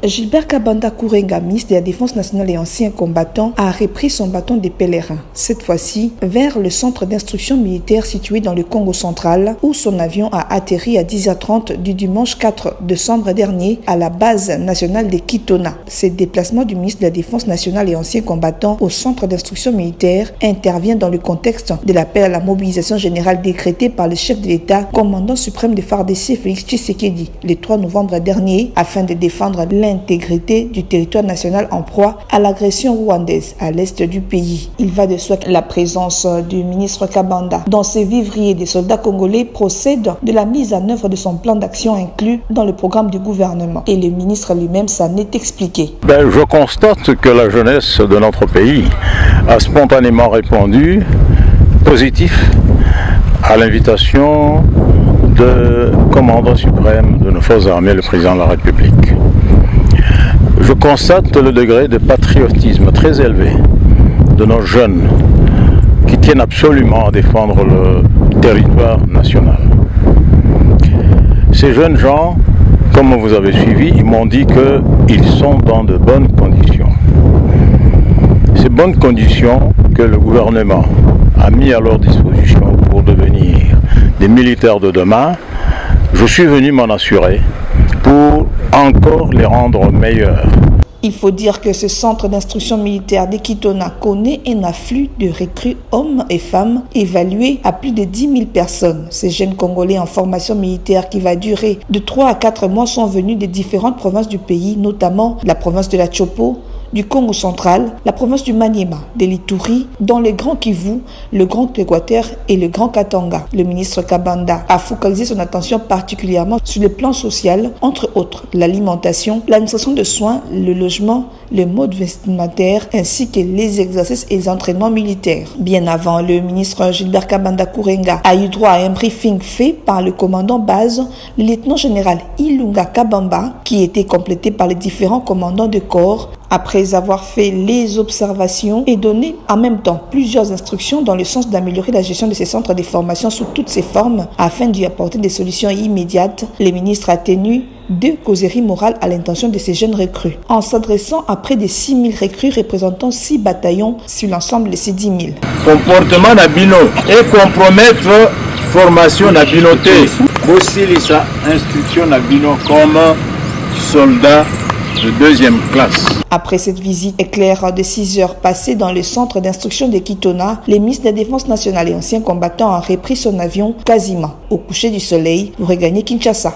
Gilbert Kabanda Kourenga, ministre de la Défense nationale et ancien combattant, a repris son bâton de pèlerin, cette fois-ci vers le centre d'instruction militaire situé dans le Congo central, où son avion a atterri à 10h30 du dimanche 4 décembre dernier à la base nationale de Kitona. Ce déplacement du ministre de la Défense nationale et ancien combattant au centre d'instruction militaire intervient dans le contexte de l'appel à la mobilisation générale décrété par le chef de l'État, commandant suprême de FARDC Félix Tshisekedi, le 3 novembre dernier, afin de défendre l'intégrité du territoire national en proie à l'agression rwandaise à l'est du pays. Il va de soi que la présence du ministre Kabanda dans ces vivriers des soldats congolais procède de la mise en œuvre de son plan d'action inclus dans le programme du gouvernement. Et le ministre lui-même s'en est expliqué. Je constate que la jeunesse de notre pays a spontanément répondu positif à l'invitation de commandant suprême de nos forces armées, le président de la République. Je constate le degré de patriotisme très élevé de nos jeunes qui tiennent absolument à défendre le territoire national. Ces jeunes gens, comme vous avez suivi, ils m'ont dit qu'ils sont dans de bonnes conditions. Ces bonnes conditions que le gouvernement a mis à leur disposition pour devenir des militaires de demain, je suis venu m'en assurer pour encore les rendre meilleurs. Il faut dire que ce centre d'instruction militaire de Kitona connaît un afflux de recrues hommes et femmes évalués à plus de 10 000 personnes. Ces jeunes Congolais en formation militaire qui va durer de 3 à 4 mois sont venus des différentes provinces du pays, notamment la province de la Chopo, du Congo central, la province du Maniema, de l'Ituri, dans le Grand Kivu, le Grand Équateur et le Grand Katanga. Le ministre Kabanda a focalisé son attention particulièrement sur le plan social, entre autres l'alimentation, l'administration de soins, le logement, le mode vestimentaire ainsi que les exercices et les entraînements militaires. Bien avant, le ministre Gilbert Kabanda Kourenga a eu droit à un briefing fait par le commandant base, le lieutenant-général Ilunga Kabamba, qui était complété par les différents commandants de corps. Après avoir fait les observations et donné en même temps plusieurs instructions dans le sens d'améliorer la gestion de ces centres de formation sous toutes ses formes afin d'y apporter des solutions immédiates, le ministre a tenu 2 causeries morales à l'intention de ces jeunes recrues, en s'adressant à près de 6 000 recrues représentant 6 bataillons sur l'ensemble de ces 10 000. Comportement d'abino et compromettre formation d'abinoté. Aussi les instructions d'abino comme soldats de 2e classe. Après cette visite éclair de 6 heures passées dans le centre d'instruction de Kitona, le ministre de la Défense nationale et ancien combattant a repris son avion quasiment au coucher du soleil pour regagner Kinshasa.